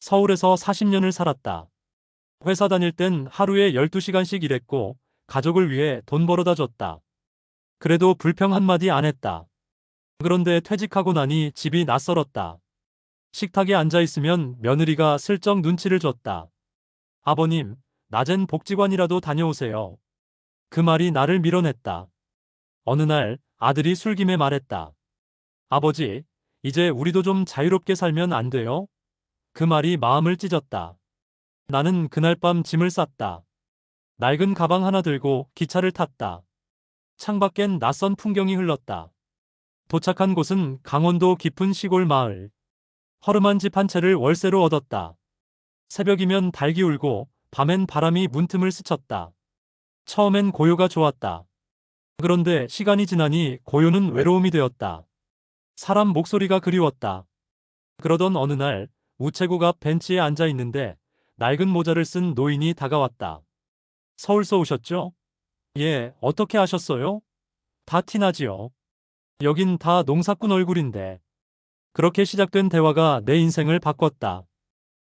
서울에서 40년을 살았다. 회사 다닐 땐 하루에 12시간씩 일했고 가족을 위해 돈 벌어다 줬다. 그래도 불평 한마디 안 했다. 그런데 퇴직하고 나니 집이 낯설었다. 식탁에 앉아 있으면 며느리가 슬쩍 눈치를 줬다. 아버님, 낮엔 복지관이라도 다녀오세요. 그 말이 나를 밀어냈다. 어느 날 아들이 술김에 말했다. 아버지, 이제 우리도 좀 자유롭게 살면 안 돼요? 그 말이 마음을 찢었다. 나는 그날 밤 짐을 쌌다. 낡은 가방 하나 들고 기차를 탔다. 창밖엔 낯선 풍경이 흘렀다. 도착한 곳은 강원도 깊은 시골 마을. 허름한 집 한 채를 월세로 얻었다. 새벽이면 닭이 울고 밤엔 바람이 문틈을 스쳤다. 처음엔 고요가 좋았다. 그런데 시간이 지나니 고요는 외로움이 되었다. 사람 목소리가 그리웠다. 그러던 어느 날 우체국 앞 벤치에 앉아 있는데 낡은 모자를 쓴 노인이 다가왔다. 서울서 오셨죠? 예, 어떻게 아셨어요? 다 티나지요. 여긴 다 농사꾼 얼굴인데. 그렇게 시작된 대화가 내 인생을 바꿨다.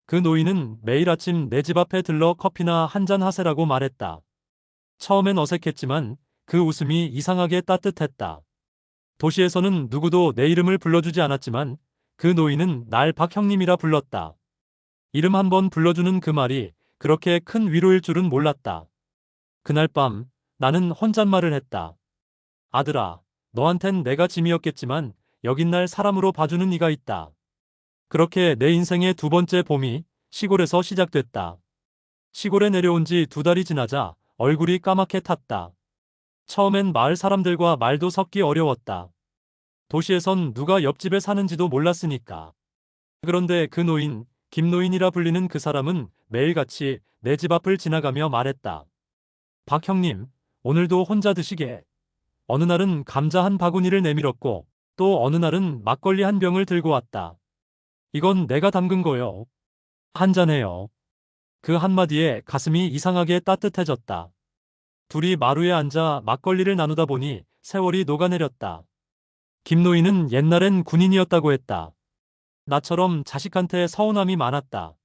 그 노인은 매일 아침 내 집 앞에 들러 커피나 한 잔 하세라고 말했다. 처음엔 어색했지만 그 웃음이 이상하게 따뜻했다. 도시에서는 누구도 내 이름을 불러주지 않았지만 그 노인은 날 박형님이라 불렀다. 이름 한번 불러주는 그 말이 그렇게 큰 위로일 줄은 몰랐다. 그날 밤 나는 혼잣말을 했다. 아들아, 너한텐 내가 짐이었겠지만 여긴 날 사람으로 봐주는 이가 있다. 그렇게 내 인생의 두 번째 봄이 시골에서 시작됐다. 시골에 내려온 지 2달이 지나자 얼굴이 까맣게 탔다. 처음엔 마을 사람들과 말도 섞기 어려웠다. 도시에선 누가 옆집에 사는지도 몰랐으니까. 그런데 그 노인, 김노인이라 불리는 그 사람은 매일같이 내 집 앞을 지나가며 말했다. 박 형님, 오늘도 혼자 드시게. 어느 날은 감자 한 바구니를 내밀었고 또 어느 날은 막걸리 한 병을 들고 왔다. 이건 내가 담근 거요. 한잔해요. 그 한마디에 가슴이 이상하게 따뜻해졌다. 둘이 마루에 앉아 막걸리를 나누다 보니 세월이 녹아내렸다. 김노인은 옛날엔 군인이었다고 했다. 나처럼 자식한테 서운함이 많았다.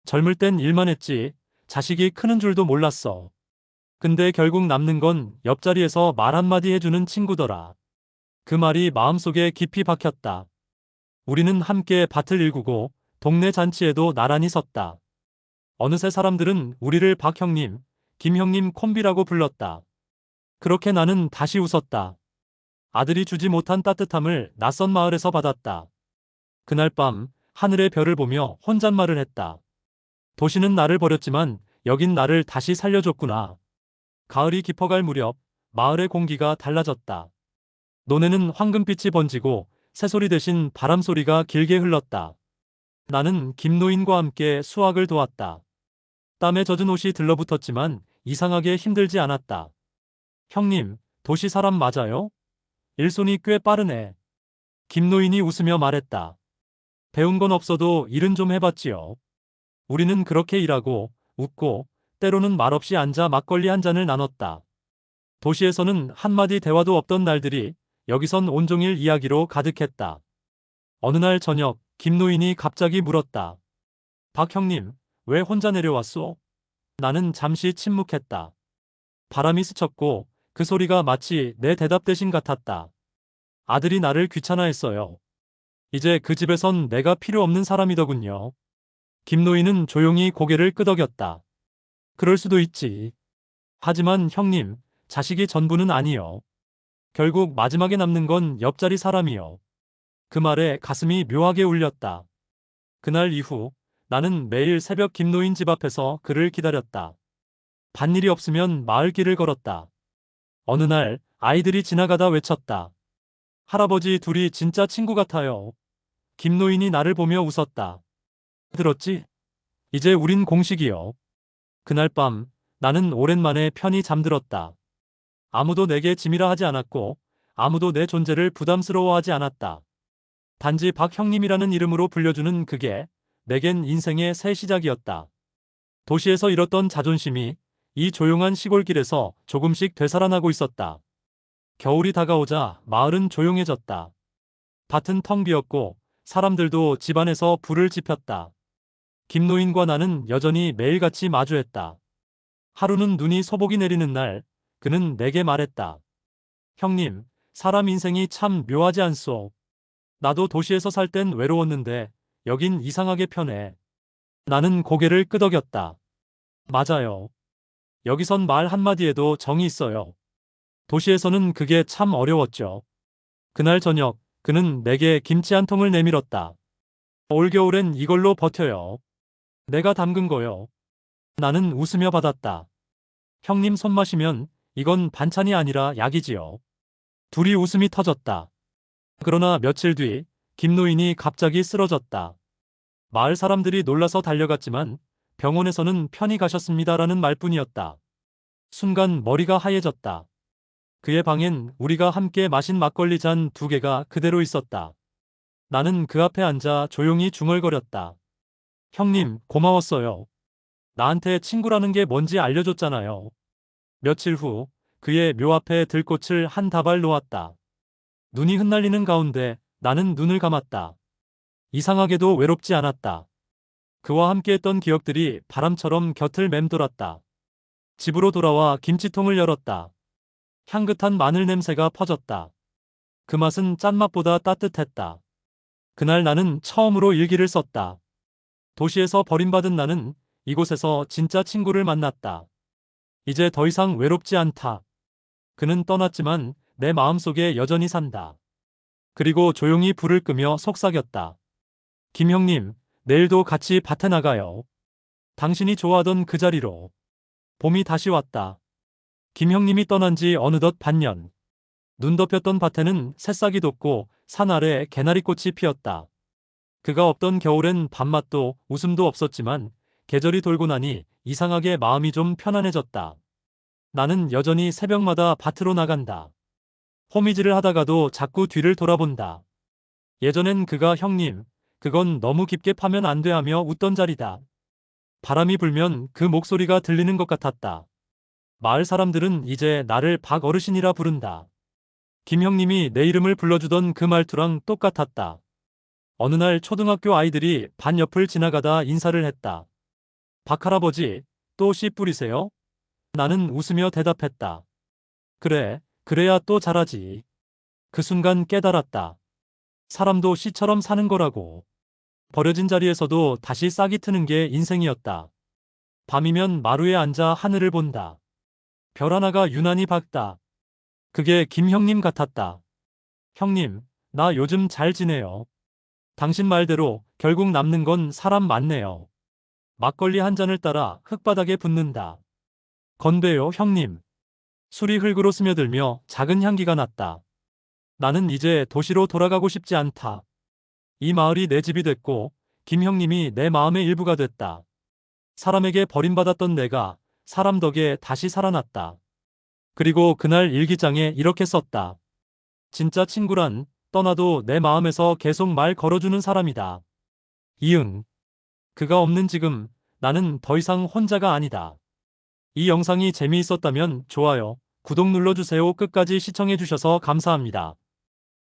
젊을 땐 일만 했지 자식이 크는 줄도 몰랐어. 근데 결국 남는 건 옆자리에서 말 한마디 해주는 친구더라. 그 말이 마음속에 깊이 박혔다. 우리는 함께 밭을 일구고 동네 잔치에도 나란히 섰다. 어느새 사람들은 우리를 박 형님, 김 형님 콤비라고 불렀다. 그렇게 나는 다시 웃었다. 아들이 주지 못한 따뜻함을 낯선 마을에서 받았다. 그날 밤 하늘의 별을 보며 혼잣말을 했다. 도시는 나를 버렸지만 여긴 나를 다시 살려줬구나. 가을이 깊어갈 무렵 마을의 공기가 달라졌다. 논에는 황금빛이 번지고 새소리 대신 바람소리가 길게 흘렀다. 나는 김노인과 함께 수확을 도왔다. 땀에 젖은 옷이 들러붙었지만 이상하게 힘들지 않았다. 형님, 도시 사람 맞아요? 일손이 꽤 빠르네. 김노인이 웃으며 말했다. 배운 건 없어도 일은 좀 해봤지요. 우리는 그렇게 일하고 웃고 때로는 말없이 앉아 막걸리 한 잔을 나눴다. 도시에서는 한마디 대화도 없던 날들이 여기선 온종일 이야기로 가득했다. 어느 날 저녁 김노인이 갑자기 물었다. 박 형님, 왜 혼자 내려왔소? 나는 잠시 침묵했다. 바람이 스쳤고 그 소리가 마치 내 대답 대신 같았다. 아들이 나를 귀찮아했어요. 이제 그 집에선 내가 필요 없는 사람이더군요. 김노인은 조용히 고개를 끄덕였다. 그럴 수도 있지. 하지만 형님, 자식이 전부는 아니요. 결국 마지막에 남는 건 옆자리 사람이요. 그 말에 가슴이 묘하게 울렸다. 그날 이후 나는 매일 새벽 김노인 집 앞에서 그를 기다렸다. 밭일이 없으면 마을길을 걸었다. 어느 날 아이들이 지나가다 외쳤다. 할아버지 둘이 진짜 친구 같아요. 김노인이 나를 보며 웃었다. 들었지? 이제 우린 공식이요. 그날 밤 나는 오랜만에 편히 잠들었다. 아무도 내게 짐이라 하지 않았고 아무도 내 존재를 부담스러워하지 않았다. 단지 박 형님이라는 이름으로 불려주는 그게 내겐 인생의 새 시작이었다. 도시에서 잃었던 자존심이 이 조용한 시골길에서 조금씩 되살아나고 있었다. 겨울이 다가오자 마을은 조용해졌다. 밭은 텅 비었고 사람들도 집안에서 불을 지폈다. 김노인과 나는 여전히 매일같이 마주했다. 하루는 눈이 소복이 내리는 날, 그는 내게 말했다. 형님, 사람 인생이 참 묘하지 않소. 나도 도시에서 살 땐 외로웠는데 여긴 이상하게 편해. 나는 고개를 끄덕였다. 맞아요. 여기선 말 한마디에도 정이 있어요. 도시에서는 그게 참 어려웠죠. 그날 저녁, 그는 내게 김치 한 통을 내밀었다. 올겨울엔 이걸로 버텨요. 내가 담근 거요. 나는 웃으며 받았다. 형님 손맛이면 이건 반찬이 아니라 약이지요. 둘이 웃음이 터졌다. 그러나 며칠 뒤 김노인이 갑자기 쓰러졌다. 마을 사람들이 놀라서 달려갔지만 병원에서는 편히 가셨습니다라는 말뿐이었다. 순간 머리가 하얘졌다. 그의 방엔 우리가 함께 마신 막걸리 잔 2개가 그대로 있었다. 나는 그 앞에 앉아 조용히 중얼거렸다. 형님, 고마웠어요. 나한테 친구라는 게 뭔지 알려줬잖아요. 며칠 후 그의 묘 앞에 들꽃을 한 다발 놓았다. 눈이 흩날리는 가운데 나는 눈을 감았다. 이상하게도 외롭지 않았다. 그와 함께했던 기억들이 바람처럼 곁을 맴돌았다. 집으로 돌아와 김치통을 열었다. 향긋한 마늘 냄새가 퍼졌다. 그 맛은 짠맛보다 따뜻했다. 그날 나는 처음으로 일기를 썼다. 도시에서 버림받은 나는 이곳에서 진짜 친구를 만났다. 이제 더 이상 외롭지 않다. 그는 떠났지만 내 마음속에 여전히 산다. 그리고 조용히 불을 끄며 속삭였다. 김 형님, 내일도 같이 밭에 나가요. 당신이 좋아하던 그 자리로. 봄이 다시 왔다. 김 형님이 떠난 지 어느덧 반년. 눈 덮였던 밭에는 새싹이 돋고 산 아래 개나리꽃이 피었다. 그가 없던 겨울엔 밥맛도 웃음도 없었지만 계절이 돌고 나니 이상하게 마음이 좀 편안해졌다. 나는 여전히 새벽마다 밭으로 나간다. 호미질을 하다가도 자꾸 뒤를 돌아본다. 예전엔 그가 형님, 그건 너무 깊게 파면 안 돼 하며 웃던 자리다. 바람이 불면 그 목소리가 들리는 것 같았다. 마을 사람들은 이제 나를 박 어르신이라 부른다. 김 형님이 내 이름을 불러주던 그 말투랑 똑같았다. 어느 날 초등학교 아이들이 반 옆을 지나가다 인사를 했다. 박 할아버지, 또 씨 뿌리세요? 나는 웃으며 대답했다. 그래, 그래야 또 잘하지. 그 순간 깨달았다. 사람도 씨처럼 사는 거라고. 버려진 자리에서도 다시 싹이 트는 게 인생이었다. 밤이면 마루에 앉아 하늘을 본다. 별 하나가 유난히 밝다. 그게 김 형님 같았다. 형님, 나 요즘 잘 지내요. 당신 말대로 결국 남는 건 사람 맞네요. 막걸리 한 잔을 따라 흙바닥에 붓는다. 건배요, 형님. 술이 흙으로 스며들며 작은 향기가 났다. 나는 이제 도시로 돌아가고 싶지 않다. 이 마을이 내 집이 됐고 김 형님이 내 마음의 일부가 됐다. 사람에게 버림받았던 내가 사람 덕에 다시 살아났다. 그리고 그날 일기장에 이렇게 썼다. 진짜 친구란 떠나도 내 마음에서 계속 말 걸어주는 사람이다. 이응. 그가 없는 지금 나는 더 이상 혼자가 아니다. 이 영상이 재미있었다면 좋아요, 구독 눌러주세요. 끝까지 시청해주셔서 감사합니다.